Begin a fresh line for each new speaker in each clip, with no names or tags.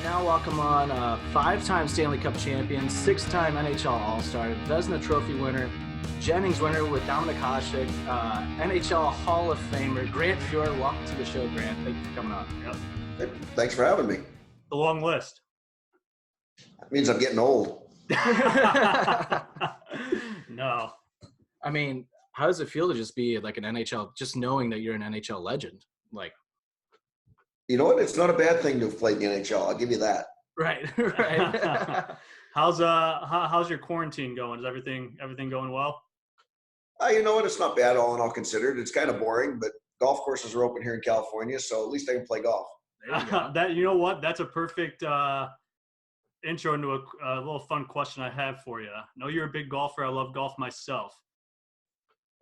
now welcome on five-time Stanley Cup champion, six-time NHL All-Star, Vezina Trophy winner, Jennings winner with Dominik Hasek, NHL Hall of Famer, Grant Fuhr. Welcome to the show, Grant. Thank you for coming on.
Yep.
Hey, thanks for having me.
The long list.
That means I'm getting old.
No.
I mean, how does it feel to just be like an NHL, just knowing that you're an NHL legend? Like,
you know what? It's not a bad thing to have played in the NHL. I'll give you that.
right.
How's your quarantine going? Is everything going well?
You know what? It's not bad all in all considered. It's kind of boring, but golf courses are open here in California, so at least I can play golf.
There you go.
You know what? That's a perfect intro into a little fun question I have for you. I know you're a big golfer. I love golf myself.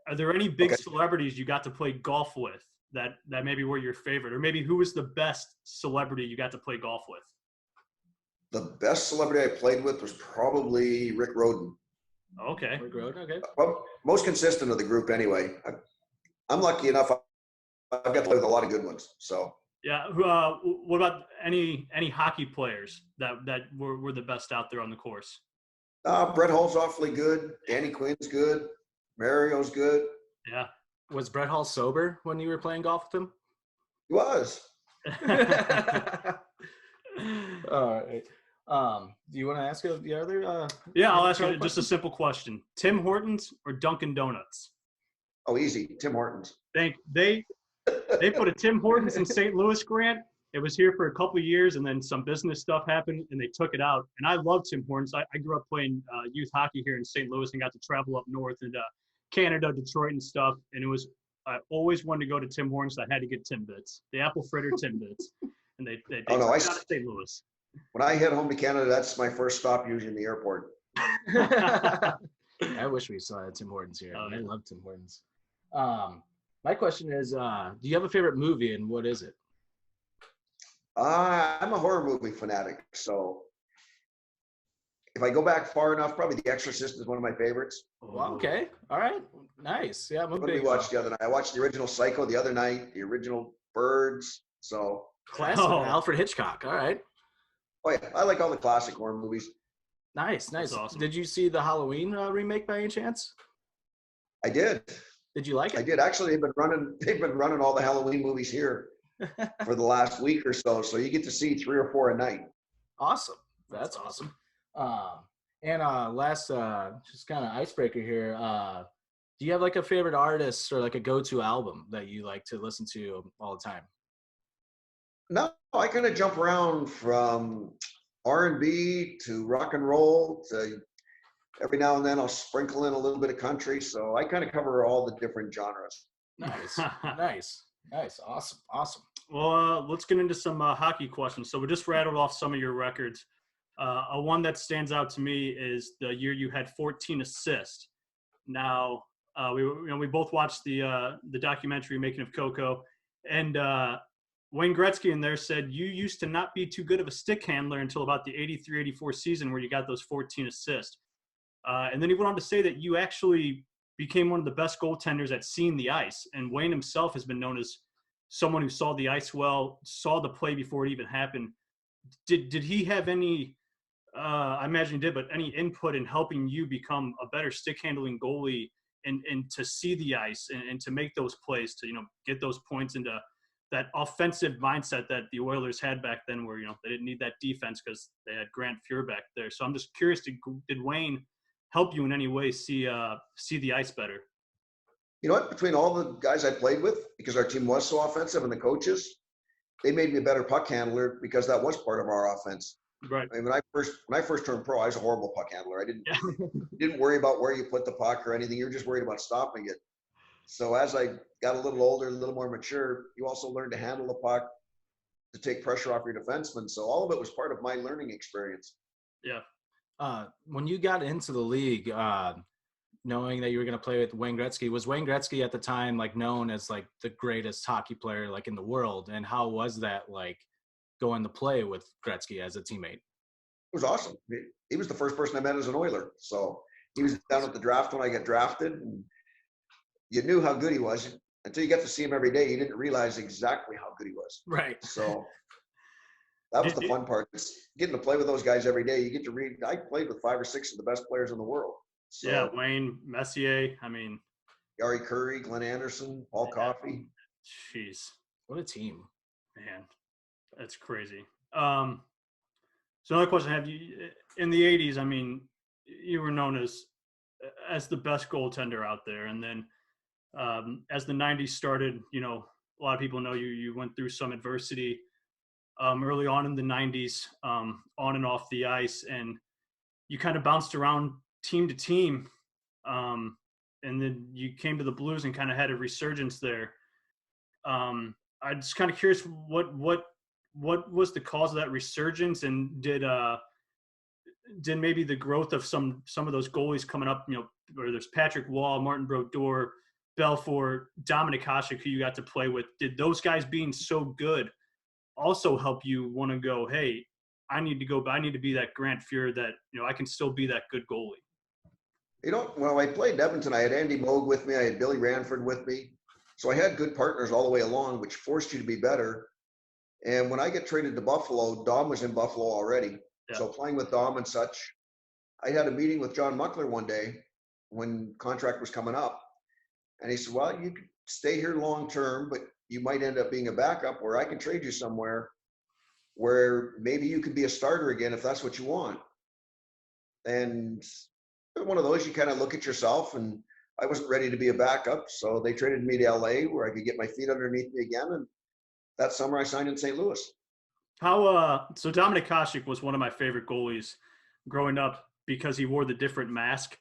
Are there any big celebrities you got to play golf with that maybe were your favorite? Or maybe who was the best celebrity you got to play golf with?
The best celebrity I played with was probably Rick Rhoden.
Okay.
Rick Rhoden, okay.
Well, most consistent of the group anyway. I'm lucky enough. I've got to play with a lot of good ones. So.
Yeah. What about any hockey players that were the best out there on the course?
Brett Hull's awfully good. Danny Quinn's good. Mario's good.
Yeah.
Was Brett Hull sober when you were playing golf with him?
He was.
All right. Do you want to ask the other?
Yeah, I'll ask you just a simple question: Tim Hortons or Dunkin' Donuts?
Oh, easy. Tim Hortons.
They put a Tim Hortons in St. Louis, Grant. It was here for a couple of years, and then some business stuff happened, and they took it out. And I love Tim Hortons. I grew up playing youth hockey here in St. Louis and got to travel up north into Canada, Detroit, and stuff. And I always wanted to go to Tim Hortons. I had to get Timbits, the apple fritter Timbits, and they took it out of St. Louis.
When I head home to Canada, that's my first stop usually in the airport.
I wish we still had Tim Hortons here.
Oh, yeah.
I love Tim Hortons. My question is, do you have a favorite movie, and what is it?
I'm a horror movie fanatic, so if I go back far enough, probably The Exorcist is one of my favorites.
Well, okay. All right. Nice. Yeah, I'm a
What did
big
we watch the other night? I watched the original Psycho the other night, the original Birds. So
classic Alfred Hitchcock. All right.
Oh yeah, I like all the classic horror movies.
Nice.
That's awesome.
Did you see the Halloween remake by any chance?
I did.
Did you like it?
I did. Actually, they've been running all the Halloween movies here for the last week or so. So you get to see 3 or 4 a night.
Awesome. That's awesome. And last, just kind of icebreaker here. Do you have like a favorite artist or like a go-to album that you like to listen to all the time?
No, I kind of jump around from R&B to rock and roll to every now and then I'll sprinkle in a little bit of country. So I kind of cover all the different genres.
Nice. Nice. Awesome.
Well, let's get into some hockey questions. So we just rattled off some of your records. One that stands out to me is the year you had 14 assists. Now, we both watched the documentary Making of Coco, and Wayne Gretzky in there said you used to not be too good of a stick handler until about the 83-84 season where you got those 14 assists. And then he went on to say that you actually became one of the best goaltenders at seeing the ice. And Wayne himself has been known as someone who saw the ice well, saw the play before it even happened. Did he have any, I imagine he did, but any input in helping you become a better stick handling goalie and to see the ice and to make those plays, to, get those points into that offensive mindset that the Oilers had back then where, they didn't need that defense because they had Grant Fuhr back there. So I'm just curious, did Wayne help you in any way see the ice better?
You know what? Between all the guys I played with, because our team was so offensive and the coaches, they made me a better puck handler because that was part of our offense.
Right.
I mean, when I first turned pro, I was a horrible puck handler. I didn't worry about where you put the puck or anything. You're just worried about stopping it. So as I got a little older, a little more mature, you also learned to handle the puck, to take pressure off your defenseman. So all of it was part of my learning experience.
Yeah.
When you got into the league, knowing that you were going to play with Wayne Gretzky, was Wayne Gretzky at the time like known as like the greatest hockey player like in the world? And how was that like going to play with Gretzky as a teammate?
It was awesome. He was the first person I met as an Oiler. So he was down at the draft when I got drafted. And you knew how good he was until you got to see him every day. You didn't realize exactly how good he was.
Right.
So That was the fun part. It's getting to play with those guys every day. You get to read. I played with 5 or 6 of the best players in the world. So,
yeah, Wayne, Messier. I mean,
Gary Curry, Glenn Anderson, Paul Coffey.
Jeez,
what a team,
man. That's crazy. So another question: have you in the '80s? I mean, you were known as the best goaltender out there, and then as the '90s started, you know, a lot of people know you went through some adversity early on in the '90s, on and off the ice, and you kind of bounced around team to team, and then you came to the Blues and kind of had a resurgence there. I'm just kind of curious what was the cause of that resurgence, and did maybe the growth of some of those goalies coming up, you know, where there's Patrick Wall, Martin Brodeur, Belfour, Dominik Hasek, who you got to play with, did those guys being so good also help you want to go, hey, I need to be that Grant Fuhr that, you know, I can still be that good goalie?
You know, when I played in Edmonton, I had Andy Moog with me. I had Billy Ranford with me. So I had good partners all the way along, which forced you to be better. And when I get traded to Buffalo, Dom was in Buffalo already. Yeah. So playing with Dom and such, I had a meeting with John Muckler one day when contract was coming up. And he said, well, you could stay here long term, but you might end up being a backup where I can trade you somewhere where maybe you could be a starter again if that's what you want. And one of those, you kind of look at yourself, and I wasn't ready to be a backup. So they traded me to LA where I could get my feet underneath me again. And that summer I signed in St. Louis.
So Dominik Hasek was one of my favorite goalies growing up because he wore the different mask.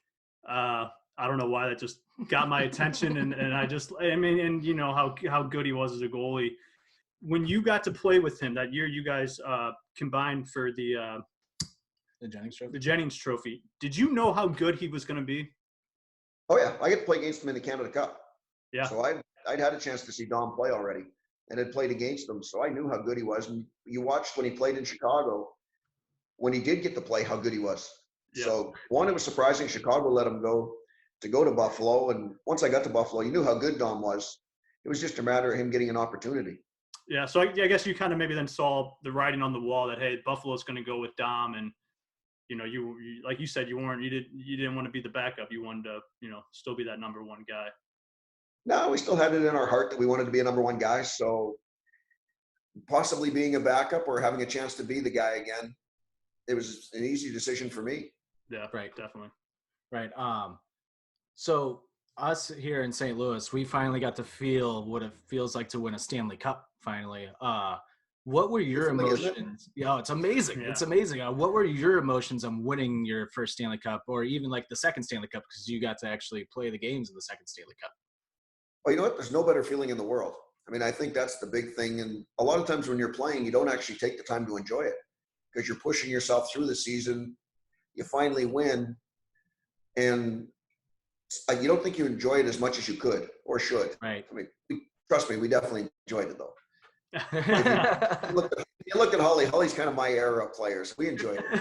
I don't know why that just got my attention. And you know how good he was as a goalie. When you got to play with him that year, you guys combined for the Jennings Trophy. Did you know how good he was going to be?
Oh yeah, I get to play against him in the Canada Cup.
Yeah.
So I'd had a chance to see Dom play already and had played against him, so I knew how good he was. And you watched when he played in Chicago, when he did get to play, how good he was. Yeah. So one, it was surprising Chicago let him go to Buffalo, and once I got to Buffalo, you knew how good Dom was. It was just a matter of him getting an opportunity.
Yeah, so I guess you kind of maybe then saw the writing on the wall that, hey, Buffalo's going to go with Dom, and you know, you like you said, you didn't want to be the backup. You wanted to, you know, still be that number one guy.
No, we still had it in our heart that we wanted to be a number one guy. So possibly being a backup or having a chance to be the guy again, it was an easy decision for me.
Yeah, right, definitely.
Right. So us here in St. Louis, we finally got to feel what it feels like to win a Stanley Cup finally. What were your emotions? Yeah, it's amazing. Yeah. It's amazing. What were your emotions on winning your first Stanley Cup, or even like the second Stanley Cup, because you got to actually play the games in the second Stanley Cup?
Well, you know what? There's no better feeling in the world. I mean, I think that's the big thing. And a lot of times when you're playing, you don't actually take the time to enjoy it because you're pushing yourself through the season. You finally win, and you don't think you enjoy it as much as you could or should.
Right.
I mean, trust me, we definitely enjoyed it though. You look at Holly. Holly's kind of my era of players. We enjoyed it.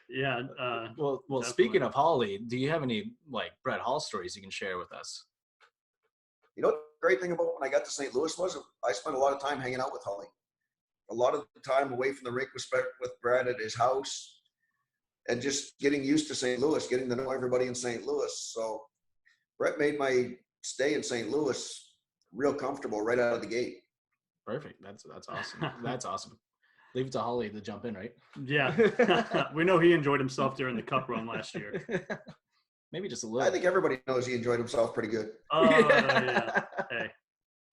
Yeah.
Well. Speaking of Holly, do you have any like Brett Hall stories you can share with us?
You know, what the great thing about when I got to St. Louis was I spent a lot of time hanging out with Holly. A lot of the time away from the rink was spent with Brad at his house, and just getting used to St. Louis, getting to know everybody in St. Louis. So Brett made my stay in St. Louis real comfortable right out of the gate.
Perfect. That's awesome. That's awesome. Leave it to Holly to jump in, right?
Yeah. We know he enjoyed himself during the Cup run last year.
Maybe just a little.
I think everybody knows he enjoyed himself pretty good.
Oh, yeah. Hey,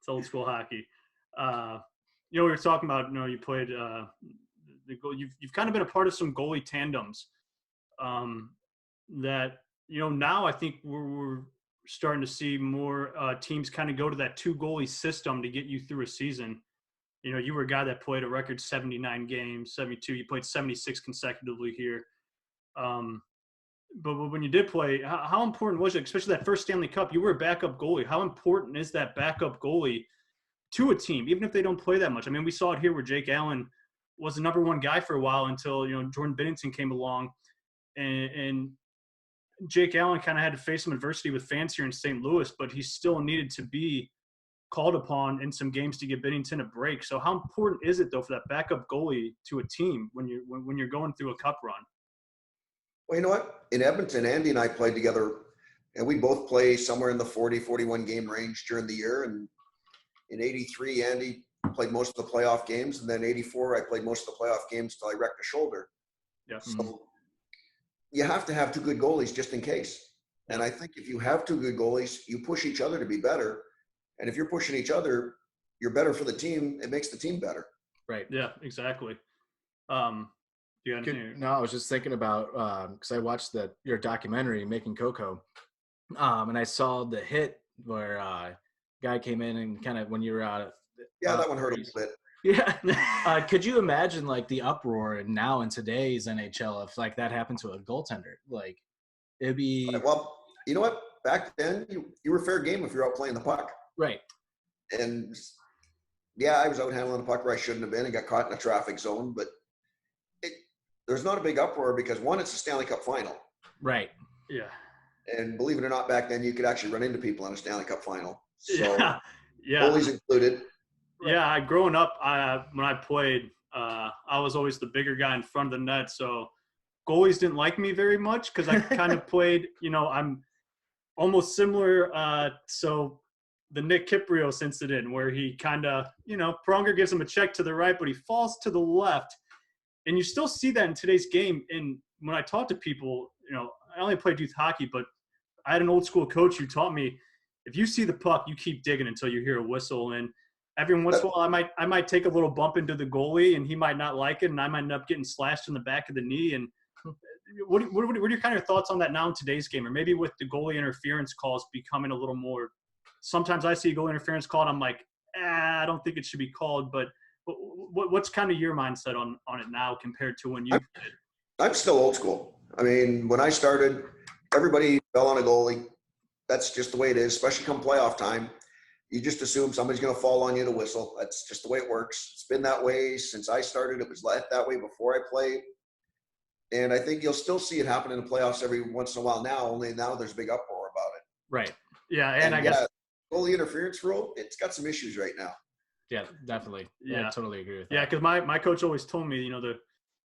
it's old school hockey. You know, we were talking about, you know, you played you've kind of been a part of some goalie tandems that, you know, now I think we're starting to see more teams kind of go to that 2 goalie system to get you through a season. You know, you were a guy that played a record 79 games, 72. You played 76 consecutively here. But when you did play, how important was it, especially that first Stanley Cup? You were a backup goalie. How important is that backup goalie to a team, even if they don't play that much? I mean, we saw it here where Jake Allen was the number one guy for a while until, you know, Jordan Binnington came along, and Jake Allen kind of had to face some adversity with fans here in St. Louis, but he still needed to be called upon in some games to give Binnington a break. So how important is it though for that backup goalie to a team when you're going through a cup run?
Well, you know what? In Edmonton, Andy and I played together, and we both play somewhere in the 40, 41 game range during the year. And in 83, Andy played most of the playoff games. And then 84, I played most of the playoff games till I wrecked a shoulder.
Yeah.
So you have to have two good goalies just in case. And I think if you have two good goalies, you push each other to be better. And if you're pushing each other, you're better for the team. It makes the team better.
Right.
Yeah, exactly.
No, I was just thinking about because I watched your documentary, Making Coco, and I saw the hit where guy came in and kind of when you were out.
Yeah, that one hurt a little bit.
Yeah. Could you imagine like the uproar now in today's NHL if like that happened to a goaltender? Like it'd be.
Well, you know what? Back then, you were fair game if you're out playing the puck.
Right.
And yeah, I was out handling the puck where I shouldn't have been and got caught in a traffic zone, but there's not a big uproar because one, it's a Stanley Cup final.
Right.
Yeah.
And believe it or not, back then you could actually run into people in a Stanley Cup final. So
yeah.
goalies included.
Yeah. Growing up, when I played, I was always the bigger guy in front of the net. So goalies didn't like me very much because I kind of played, I'm almost similar. So the Nick Kypreos incident where he kind of, Pronger gives him a check to the right, but he falls to the left. And you still see that in today's game. And when I talk to people, I only played youth hockey, but I had an old school coach who taught me, if you see the puck, you keep digging until you hear a whistle. And every once in a while, I might take a little bump into the goalie, and he might not like it, and I might end up getting slashed in the back of the knee. And what are your kind of thoughts on that now in today's game, or maybe with the goalie interference calls becoming a little more? Sometimes I see goalie interference called, I'm like, I don't think it should be called, but. What's kind of your mindset on it now compared to when you did?
I'm still old school. I mean, when I started, everybody fell on a goalie. That's just the way it is, especially come playoff time. You just assume somebody's going to fall on you to whistle. That's just the way it works. It's been that way since I started. It was that way before I played. And I think you'll still see it happen in the playoffs every once in a while now, only now there's a big uproar about it.
Right.
Yeah, and I guess
goalie interference rule, it's got some issues right now.
Yeah, definitely. Yeah, I totally agree with that.
Yeah, because my coach always told me,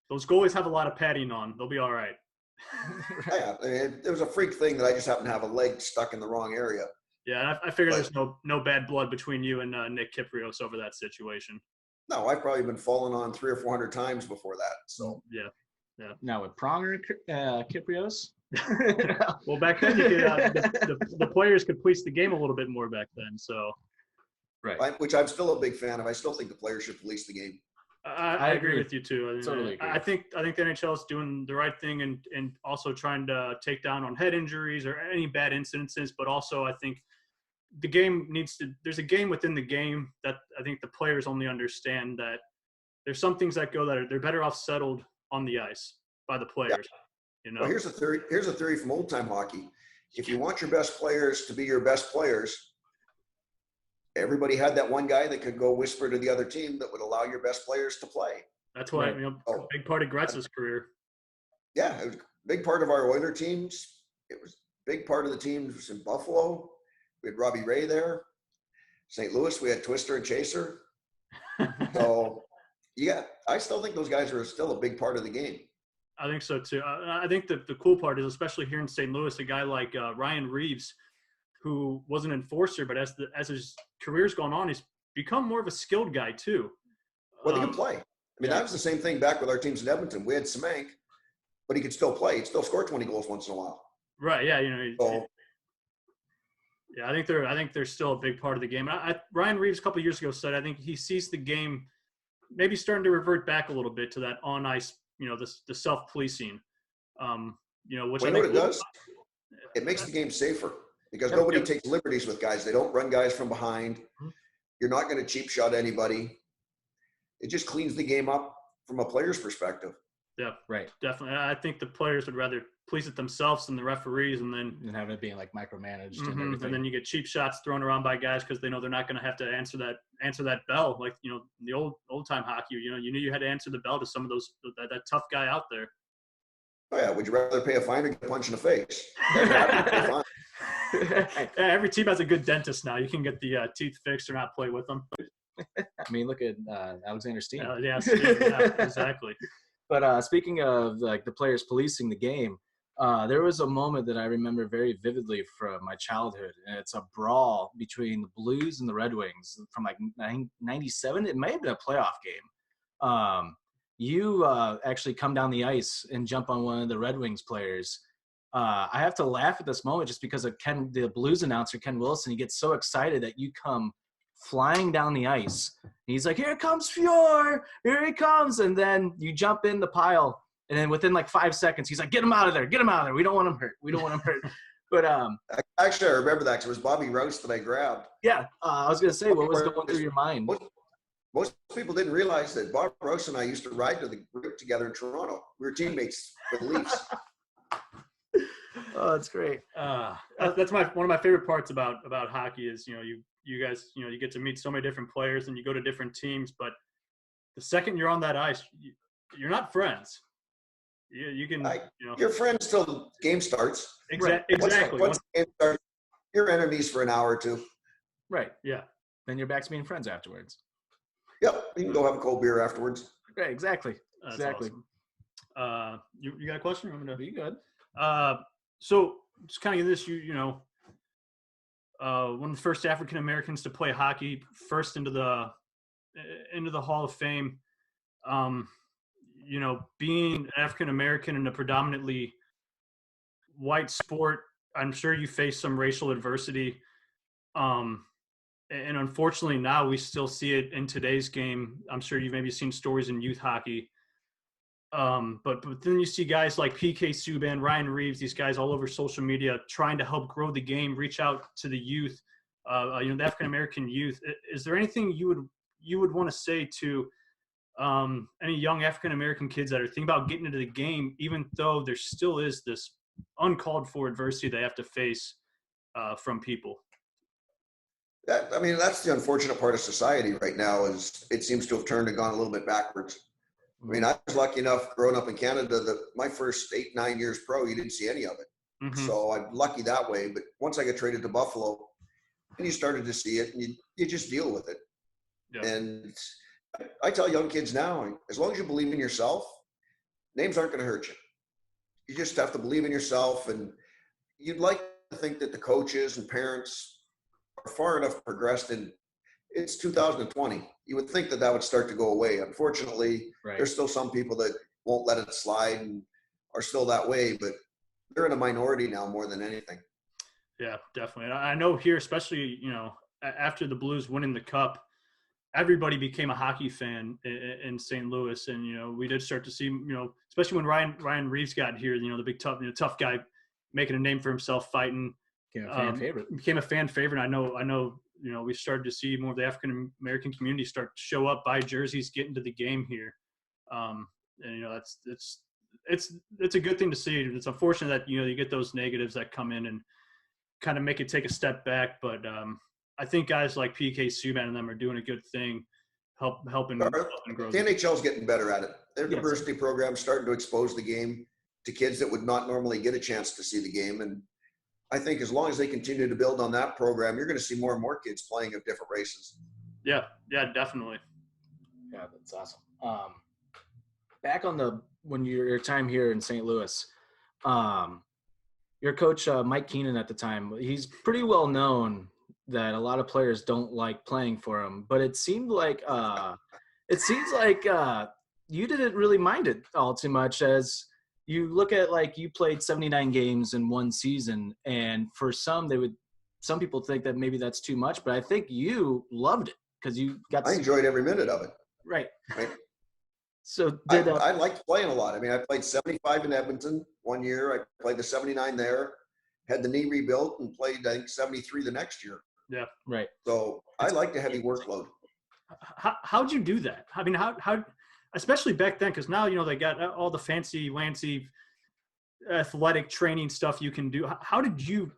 those goalies have a lot of padding on. They'll be all right.
Yeah, I mean, it was a freak thing that I just happened to have a leg stuck in the wrong area.
Yeah, I figured there's no bad blood between you and Nick Kypreos over that situation.
No, I've probably been fallen on 300 or 400 times before that. So
yeah.
Now with Pronger, Kypreos.
Well, back then you could, the players could police the game a little bit more back then. So.
Right.
Which I'm still a big fan of. I still think the players should police the game.
I agree with you too.
Totally agree.
I think the NHL is doing the right thing and also trying to take down on head injuries or any bad incidences. But also, I think the game there's a game within the game that I think the players only understand that there's some things that they're better off settled on the ice by the players. Yeah.
Well, here's a theory from old time hockey. If you want your best players to be your best players, everybody had that one guy that could go whisper to the other team that would allow your best players to play.
That's why, a big part of Gretzky's career.
Yeah, it was a big part of our Oiler teams. It was a big part of the teams in Buffalo. We had Robbie Ray there. St. Louis, we had Twister and Chaser. So, yeah, I still think those guys are still a big part of the game.
I think so, too. I think the cool part is, especially here in St. Louis, a guy like Ryan Reeves, who was an enforcer, but as his career's gone on, he's become more of a skilled guy too.
Well, he can play. I mean, that was the same thing back with our teams in Edmonton. We had Semenk, but he could still play. He'd still score 20 goals once in a while.
Right. Yeah. Yeah. I think they're still a big part of the game. Ryan Reeves a couple of years ago said, I think he sees the game maybe starting to revert back a little bit to that on ice, the self-policing, which I think
it does. It makes the game safer. Because nobody takes liberties with guys. They don't run guys from behind. You're not going to cheap shot anybody. It just cleans the game up from a player's perspective.
Yeah, right. Definitely. I think the players would rather police it themselves than the referees, and
have it being like micromanaged
and
everything.
And then you get cheap shots thrown around by guys because they know they're not going to have to answer that bell. Like the old time hockey. You knew you had to answer the bell to some of those that tough guy out there.
Oh yeah, would you rather pay a fine or get a punch in the face?
Every team has a good dentist now. You can get the teeth fixed or not play with them.
I mean, look at Alexander Steen.
Yeah, exactly.
But speaking of like the players policing the game, there was a moment that I remember very vividly from my childhood, and it's a brawl between the Blues and the Red Wings from like 97. It may have been a playoff game. You actually come down the ice and jump on one of the Red Wings players. I have to laugh at this moment just because of the Blues announcer, Ken Wilson. He gets so excited that you come flying down the ice. He's like, "Here comes Fuhr, here he comes." And then you jump in the pile. And then within like 5 seconds, he's like, "Get him out of there. Get him out of there. We don't want him hurt. We don't want him hurt." But
actually, I remember that because it was Bobby Rouse that I grabbed.
Yeah. I was going to say, what was going through your mind?
Most people didn't realize that Bob Rouse and I used to ride to the group together in Toronto. We were teammates with the Leafs.
Oh, that's great.
That's one of my favorite parts about hockey is, you guys, you get to meet so many different players and you go to different teams, but the second you're on that ice, you're not friends. You can,
You're friends till the game starts.
Exactly.
Once the game starts, you're enemies for an hour or two.
Right.
Yeah.
Then you're back to being friends afterwards.
Yep. You can go have a cold beer afterwards.
Right. Exactly.
That's
exactly.
Awesome. You got a question? I'm gonna
be good.
So just kind of this, one of the first African Americans to play hockey, first into the Hall of Fame. Being African American in a predominantly white sport, I'm sure you face some racial adversity. And unfortunately now we still see it in today's game. I'm sure you've maybe seen stories in youth hockey. But then you see guys like PK Subban, Ryan Reeves, these guys all over social media trying to help grow the game, reach out to the youth, the African American youth. Is there anything you would want to say to any young African American kids that are thinking about getting into the game, even though there still is this uncalled for adversity they have to face from people?
That's the unfortunate part of society right now. Is it seems to have turned and gone a little bit backwards. I was lucky enough growing up in Canada that my first 8-9 years pro, you didn't see any of it. Mm-hmm. So I'm lucky that way. But once I got traded to Buffalo, and you started to see it, and you just deal with it. Yeah. And I tell young kids now, as long as you believe in yourself, names aren't going to hurt you. You just have to believe in yourself. And you'd like to think that the coaches and parents are far enough progressed, and it's 2020. You would think that would start to go away. Unfortunately, There's still some people that won't let it slide and are still that way, but they're in a minority now more than anything.
Yeah, definitely. I know here, especially, after the Blues winning the Cup, everybody became a hockey fan in St. Louis. And, we did start to see, especially when Ryan Reeves got here, the big tough guy making a name for himself, fighting.
Became a fan favorite.
Became a fan favorite. I know, we started to see more of the African American community start to show up, buy jerseys, get into the game here. And it's a good thing to see. It's unfortunate that, you get those negatives that come in and kind of make it take a step back. But I think guys like PK Subban and them are doing a good thing, helping grow.
The NHL's getting better at it. Their diversity program's starting to expose the game to kids that would not normally get a chance to see the game. And I think as long as they continue to build on that program, you're going to see more and more kids playing of different races.
Yeah, definitely.
Yeah, that's awesome. Back on when your time here in St. Louis, your coach, Mike Keenan at the time, he's pretty well known that a lot of players don't like playing for him, but it seems like you didn't really mind it all too much, as you look at, like, you played 79 games in one season, and for some people think that maybe that's too much, but I think you loved it because you got.
I enjoyed every minute of it.
Right.
So I liked playing a lot. I played 75 in Edmonton one year. I played the 79 there, had the knee rebuilt, and played, I think, 73 the next year.
Yeah.
Right.
So I liked a heavy workload.
How'd you do that? How especially back then, because now, they got all the fancy athletic training stuff you can do. How did you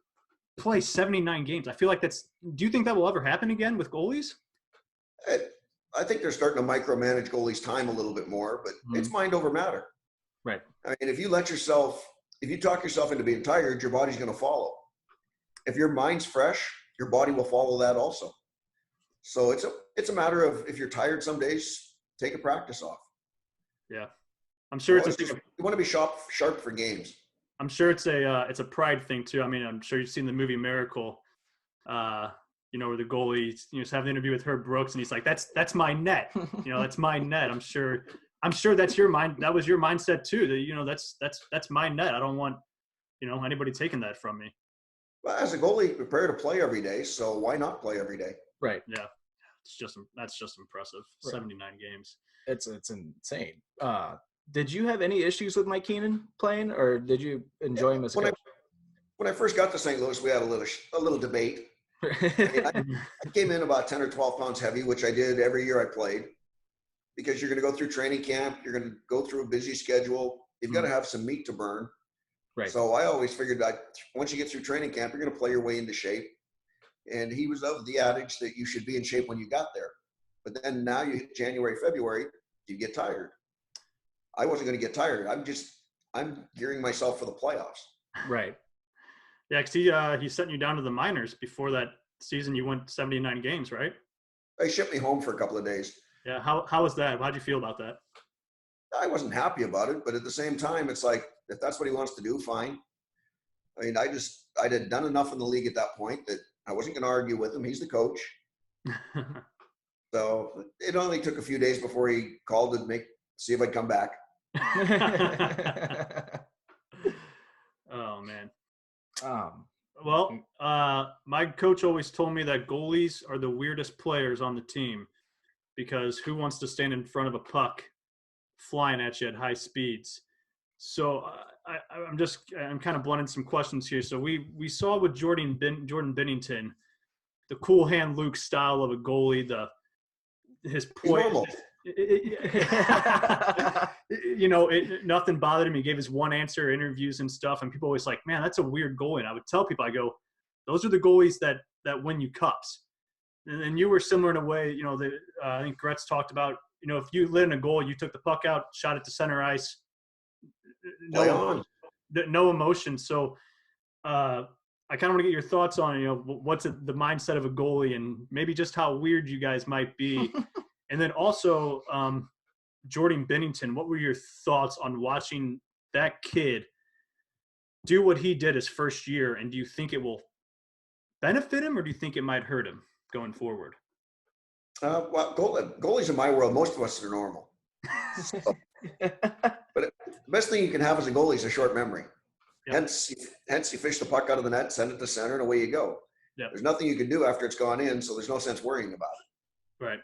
play 79 games? I feel like do you think that will ever happen again with goalies?
I think they're starting to micromanage goalies' time a little bit more, but it's mind over matter.
Right.
If you talk yourself into being tired, your body's going to follow. if your mind's fresh, your body will follow that also. So it's a matter of, if you're tired some days, take a practice off.
Yeah. I'm sure it's
you want to be sharp for games.
I'm sure it's a pride thing too. I mean, I'm sure you've seen the movie Miracle, where the goalie, just have an interview with Herb Brooks, and he's like, that's my net. That's my net. I'm sure that's your mind. That was your mindset too. That, that's my net. I don't want, anybody taking that from me.
Well, as a goalie, prepare to play every day. So why not play every day?
Right.
Yeah. That's just impressive. Right. 79 games.
It's insane. Did you have any issues with Mike Keenan playing, or did you enjoy him as a coach?
When I first got to St. Louis, we had a little debate. I came in about 10 or 12 pounds heavy, which I did every year I played, because you're going to go through training camp. You're going to go through a busy schedule. You've got to have some meat to burn.
Right.
So I always figured that once you get through training camp, you're going to play your way into shape. And he was of the adage that you should be in shape when you got there. But then now you hit January, February, you get tired. I wasn't going to get tired. I'm gearing myself for the playoffs.
Right.
Yeah, because he sent you down to the minors before that season. You went 79 games, right?
They shipped me home for a couple of days.
Yeah. How was that? How'd you feel about that?
I wasn't happy about it, but at the same time, it's like, if that's what he wants to do, fine. I mean, I had done enough in the league at that point that I wasn't going to argue with him. He's the coach. So it only took a few days before he called to see if I'd come back.
Oh, man.
Well,
my coach always told me that goalies are the weirdest players on the team, because who wants to stand in front of a puck flying at you at high speeds? So I'm kind of blending some questions here. So we saw with Jordan Binnington, the cool hand Luke style of a goalie, his poise. Nothing bothered him. He gave his one answer interviews and stuff, and people always like, man, that's a weird goalie. And I would tell people, I go, those are the goalies that win you cups. And then you were similar in a way. I think Gretz talked about, if you lit in a goal, you took the puck out, shot it to center ice, no emotion. So I kind of want to get your thoughts on, what's the mindset of a goalie, and maybe just how weird you guys might be. And then also, Jordan Binnington, what were your thoughts on watching that kid do what he did his first year? And do you think it will benefit him, or do you think it might hurt him going forward?
Well, goalies in my world, most of us are normal. So, but the best thing you can have as a goalie is a short memory. Yep. Hence, you fish the puck out of the net, send it to center, and away you go. Yep. There's nothing you can do after it's gone in, so there's no sense worrying about it.
Right.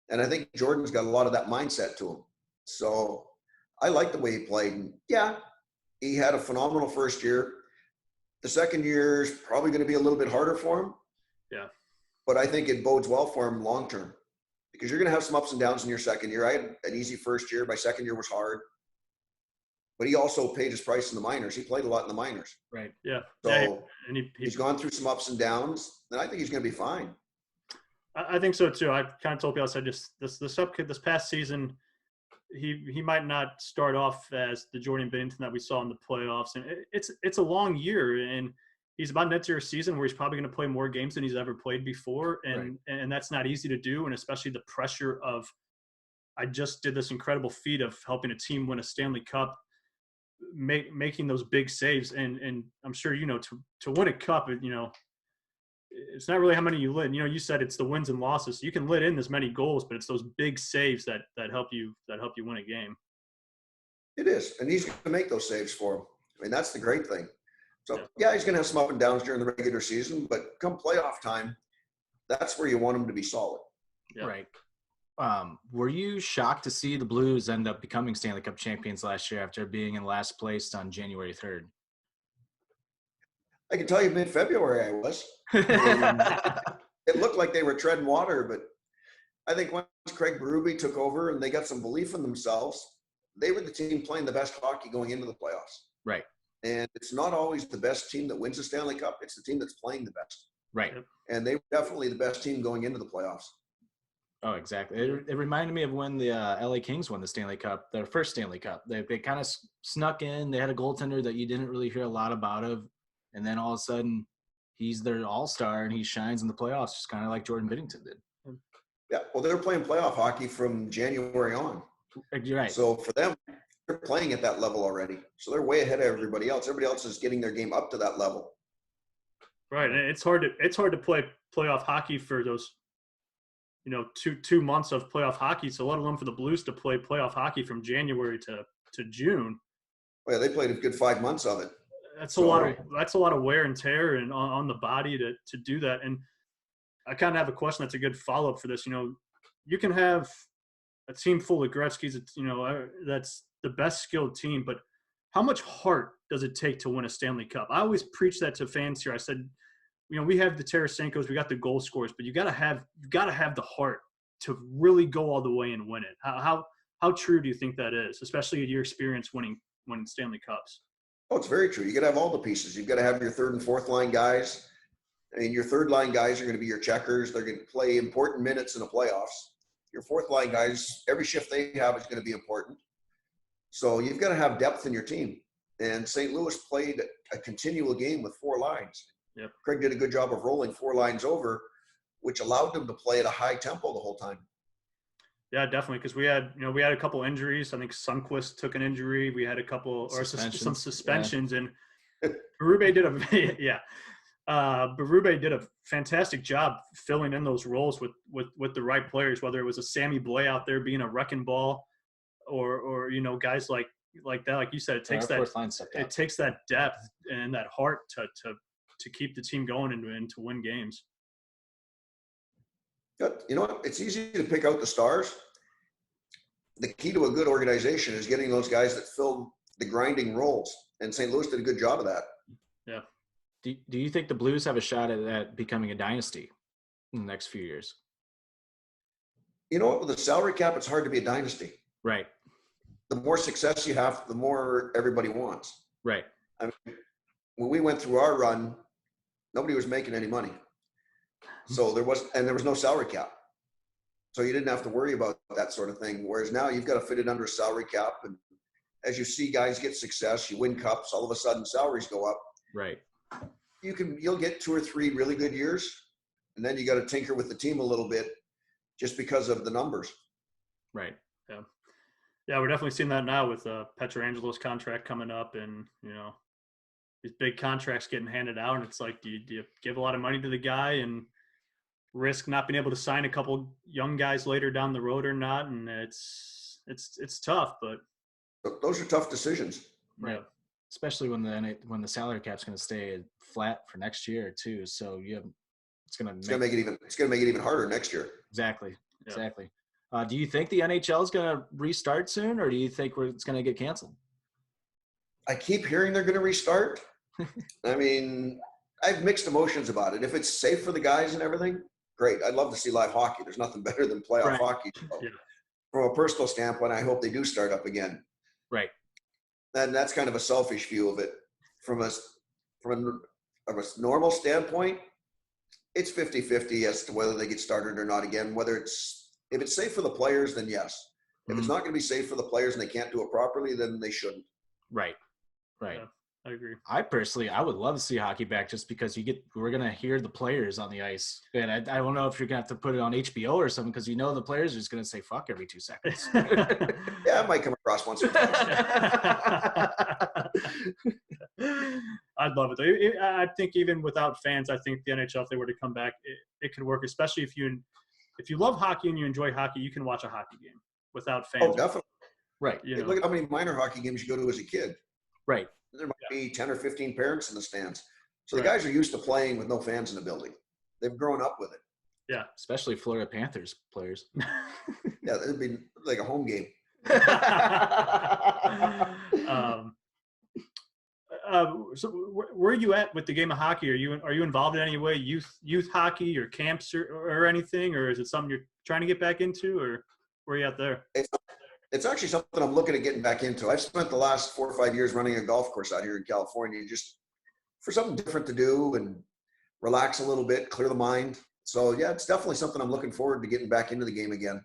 And I think Jordan's got a lot of that mindset to him. So I like the way he played. And yeah, he had a phenomenal first year. The second year is probably going to be a little bit harder for him.
Yeah.
But I think it bodes well for him long term, because you're going to have some ups and downs in your second year. I had an easy first year. My second year was hard. But he also paid his price in the minors. He played a lot in the minors.
Right. Yeah.
So
yeah, and
he's gone through some ups and downs, and I think he's going to be fine.
I think so too. I kind of told people, I said, just this past season, he might not start off as the Jordan Binnington that we saw in the playoffs, and it's a long year, and he's about to enter a season where he's probably going to play more games than he's ever played before, and that's not easy to do, and especially the pressure of, I just did this incredible feat of helping a team win a Stanley Cup, making those big saves, and I'm sure to win a cup, it's not really how many you lit. You said it's the wins and losses. You can lit in as many goals, but it's those big saves that help you win a game.
It is, and he's going to make those saves for him. I mean, that's the great thing. So yeah, he's going to have some up and downs during the regular season, but come playoff time, that's where you want him to be solid.
Yeah. Right. Were you shocked to see the Blues end up becoming Stanley Cup champions last year after being in last place on January 3rd?
I can tell you mid-February I was. It looked like they were treading water, but I think once Craig Berube took over and they got some belief in themselves, they were the team playing the best hockey going into the playoffs.
Right.
And it's not always the best team that wins the Stanley Cup. It's the team that's playing the best.
Right.
And they were definitely the best team going into the playoffs.
Oh, exactly. It reminded me of when the LA Kings won the Stanley Cup, their first Stanley Cup. They kind of snuck in. They had a goaltender that you didn't really hear a lot about of. And then all of a sudden he's their all-star and he shines in the playoffs, just kind of like Jordan Binnington did.
Yeah, well, they're playing playoff hockey from January on.
You're right.
So for them, they're playing at that level already. So they're way ahead of everybody else. Everybody else is getting their game up to that level.
Right, and it's hard to play playoff hockey for those, 2 months of playoff hockey. So let alone for the Blues to play playoff hockey from January to June.
Well, yeah, they played a good 5 months of it.
That's a lot of wear and tear and on the body to do that. And I kind of have a question that's a good follow-up for this. You can have a team full of Gretzky's, that's the best skilled team, but how much heart does it take to win a Stanley Cup? I always preach that to fans here. I said, we have the Tarasenko's, we got the goal scorers, but you got to have the heart to really go all the way and win it. How true do you think that is, especially in your experience winning Stanley Cups?
Oh, it's very true. You got to have all the pieces. You've got to have your third and fourth line guys. I mean, your third line guys are going to be your checkers. They're going to play important minutes in the playoffs. Your fourth line guys, every shift they have is going to be important. So you've got to have depth in your team. And St. Louis played a continual game with 4 lines.
Yep.
Craig did a good job of rolling 4 lines over, which allowed them to play at a high tempo the whole time.
Yeah, definitely. Because we had a couple injuries. I think Sundqvist took an injury. We had a couple some suspensions, and Berube did a fantastic job filling in those roles with the right players. Whether it was a Sammy Blais out there being a wrecking ball, or guys like that, like you said, it takes that depth and that heart to keep the team going and to win games.
You know what? It's easy to pick out the stars. The key to a good organization is getting those guys that fill the grinding roles. And St. Louis did a good job of that.
Yeah.
Do you think the Blues have a shot at becoming a dynasty in the next few years?
You know what? With the salary cap, it's hard to be a dynasty.
Right.
The more success you have, the more everybody wants.
Right.
I mean, when we went through our run, nobody was making any money. So there was no salary cap. So you didn't have to worry about that sort of thing. Whereas now you've got to fit it under a salary cap. And as you see guys get success, you win cups, all of a sudden salaries go up.
Right.
You'll get 2 or 3 really good years. And then you got to tinker with the team a little bit just because of the numbers.
Right.
Yeah. Yeah, we're definitely seeing that now with Petrangelo's contract coming up, and these big contracts getting handed out, and it's like, do you give a lot of money to the guy and risk not being able to sign a couple young guys later down the road or not? And it's tough, but
those are tough decisions.
Right. Yeah. Especially when the salary cap's going to stay flat for next year too. So it's going to make it even harder next year. Exactly.
Yeah.
Exactly. Do you think the NHL is going to restart soon, or do you think it's going to get canceled?
I keep hearing they're going to restart. I mean, I have mixed emotions about it. If it's safe for the guys and everything, great. I'd love to see live hockey. There's nothing better than playoff hockey. So
yeah.
From a personal standpoint, I hope they do start up again.
Right.
And that's kind of a selfish view of it. From a normal standpoint, it's 50-50 as to whether they get started or not again. If it's safe for the players, then yes. If it's not going to be safe for the players and they can't do it properly, then they shouldn't.
Right. Right.
Yeah, I agree.
I would love to see hockey back just because we're going to hear the players on the ice. And I don't know if you're going to have to put it on HBO or something, because the players are just going to say fuck every 2 seconds.
Yeah, I might come across once or twice.
I'd love it though. I think even without fans, I think the NHL, if they were to come back, it could work, especially if you love hockey and you enjoy hockey, you can watch a hockey game without fans.
Oh, definitely.
Right.
Look at how many minor hockey games you go to as a kid.
Right.
There might be 10 or 15 parents in the stands. So the guys are used to playing with no fans in the building. They've grown up with it.
Yeah.
Especially Florida Panthers players.
Yeah, it'd be like a home game.
So where are you at with the game of hockey? Are you involved in any way, youth hockey or camps or anything, or is it something you're trying to get back into, or where are you at there?
It's actually something I'm looking at getting back into. I've spent the last 4 or 5 years running a golf course out here in California, just for something different to do and relax a little bit, clear the mind. So yeah, it's definitely something I'm looking forward to getting back into the game again.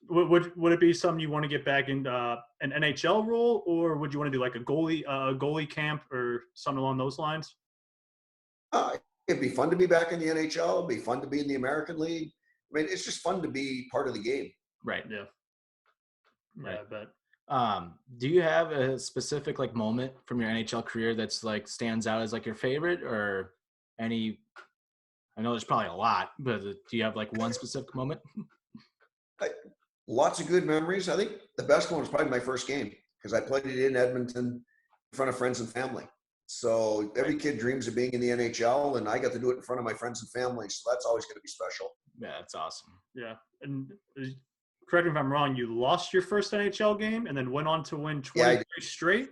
Would it be something you want to get back in an NHL role, or would you want to do like a goalie camp or something along those lines?
It'd be fun to be back in the NHL. It'd be fun to be in the American League. I mean, it's just fun to be part of the game.
Right.
Yeah.
Right.
Yeah, but
Do you have a specific like moment from your NHL career that's like stands out as like your favorite, or any? I know there's probably a lot, but do you have like one specific moment?
Lots of good memories. I think the best one was probably my first game because I played it in Edmonton in front of friends and family. So every kid dreams of being in the NHL, and I got to do it in front of my friends and family. So that's always going to be special.
Yeah, that's awesome.
yeah, and correct me if I'm wrong. You lost your first NHL game and then went on to win 23 straight.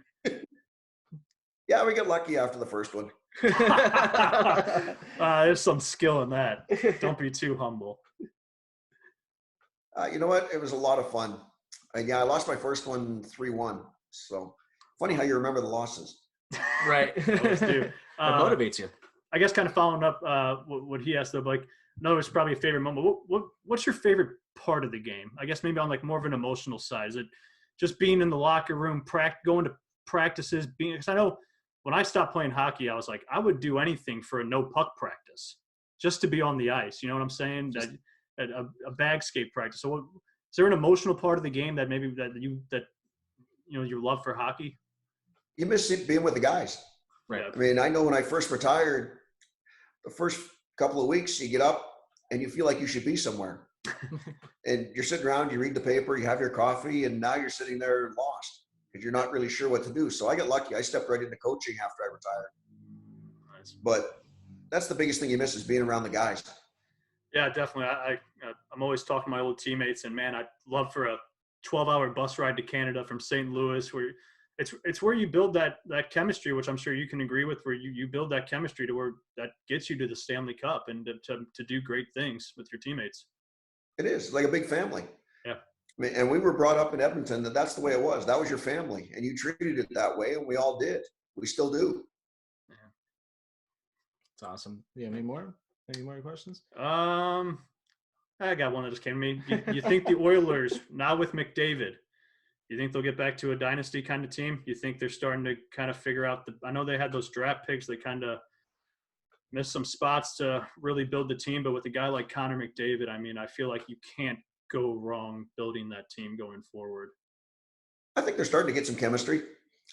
Yeah, we got lucky after the first one.
There's some skill in that. Don't be too humble.
You know what? It was a lot of fun. Yeah, I lost my first one 3-1. So funny how you remember the losses.
Right.
Always do.
It motivates you.
I guess kind of following up what he asked though, like, no, it's probably a favorite moment. What's your favorite part of the game? I guess maybe on like more of an emotional side. Is it just being in the locker room, going to practices, because I know when I stopped playing hockey, I was like, I would do anything for a no puck practice just to be on the ice. You know what I'm saying? At a bag skate practice. So is there an emotional part of the game that maybe your love for hockey?
You miss being with the guys.
Right.
I mean, I know when I first retired, the first couple of weeks you get up and you feel like you should be somewhere. And you're sitting around, you read the paper, you have your coffee, and now you're sitting there lost because you're not really sure what to do. So I got lucky. I stepped right into coaching after I retired.
Nice.
But that's the biggest thing you miss is being around the guys.
Yeah, definitely. I'm always talking to my old teammates, and man, I'd love for a 12-hour bus ride to Canada from St. Louis, where it's where you build that chemistry, which I'm sure you can agree with, where you build that chemistry to where that gets you to the Stanley Cup and to do great things with your teammates.
It is like a big family.
Yeah.
I mean, and we were brought up in Edmonton that's the way it was. That was your family, and you treated it that way, and we all did. We still do.
Yeah. It's awesome. Yeah. Any more questions?
I got one that just came to me. You think the Oilers, now with McDavid, you think they'll get back to a dynasty kind of team? You think they're starting to kind of figure out I know they had those draft picks. They kind of missed some spots to really build the team. But with a guy like Connor McDavid, I mean, I feel like you can't go wrong building that team going forward.
I think they're starting to get some chemistry.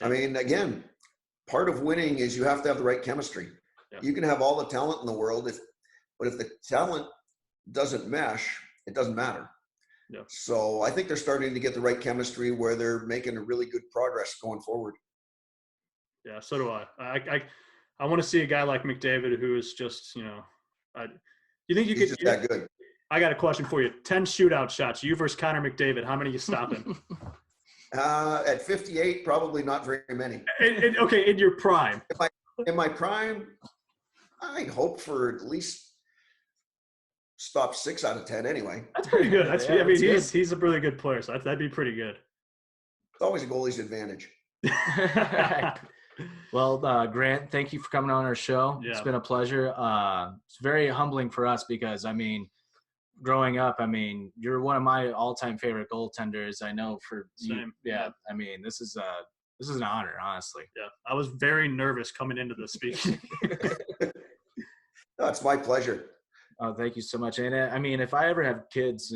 I mean, again, part of winning is you have to have the right chemistry. Yeah. You can have all the talent in the world, but if the talent doesn't mesh, it doesn't matter.
Yeah.
So I think they're starting to get the right chemistry where they're making a really good progress going forward.
Yeah, so do I. I want to see a guy like McDavid who is just, you think you could?
Just that good.
I got a question for you. 10 shootout shots. You versus Connor McDavid. How many are you stopping?
At 58, probably not very many.
Okay, in your prime.
In my prime, I hope for at least stop 6 out of 10 anyway.
That's pretty good. He's a really good player, so that'd be pretty good.
It's always a goalie's advantage.
Well, Grant, thank you for coming on our show. Yeah. It's been a pleasure. It's very humbling for us because, I mean, growing up, I mean, you're one of my all-time favorite goaltenders. I know for
Same.
You. Yeah, I mean, this is an honor, honestly.
Yeah, I was very nervous coming into the speech.
No, it's my pleasure.
Oh, thank you so much. And I mean, if I ever have kids,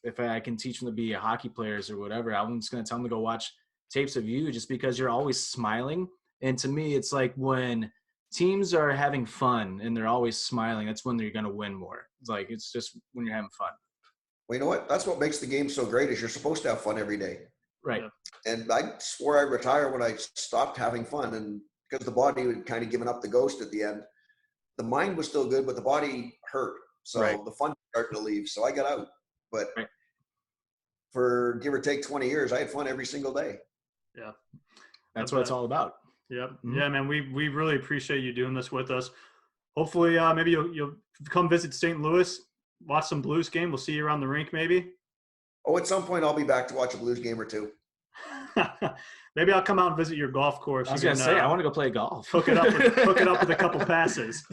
if I can teach them to be hockey players or whatever, I'm just going to tell them to go watch tapes of you just because you're always smiling. And to me, it's like when teams are having fun and they're always smiling, that's when they're going to win more. It's like, it's just when you're having fun.
Well, you know what? That's what makes the game so great is you're supposed to have fun every day.
Right.
And I swore I'd retire when I stopped having fun. And because the body had kind of given up the ghost at the end, the mind was still good, but the body hurt. So the fun started to leave. So I got out. But for give or take 20 years, I had fun every single day.
Yeah.
That's what it's all about.
Yep. Mm-hmm. Yeah, man, we really appreciate you doing this with us. Hopefully, maybe you'll come visit St. Louis, watch some Blues game. We'll see you around the rink maybe.
Oh, at some point I'll be back to watch a Blues game or two.
Maybe I'll come out and visit your golf course.
I was going to say, I want to go play golf.
Hook it up with a couple passes.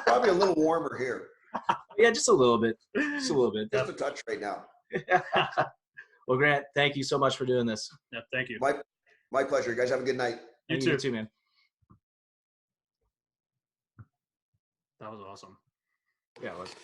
Probably a little warmer here.
Yeah, just a little bit. Just a little bit.
Just a touch right now.
Well, Grant, thank you so much for doing this.
Yeah, thank you.
My pleasure. You guys have a good night.
You too,
man.
That was awesome.
Yeah, it was.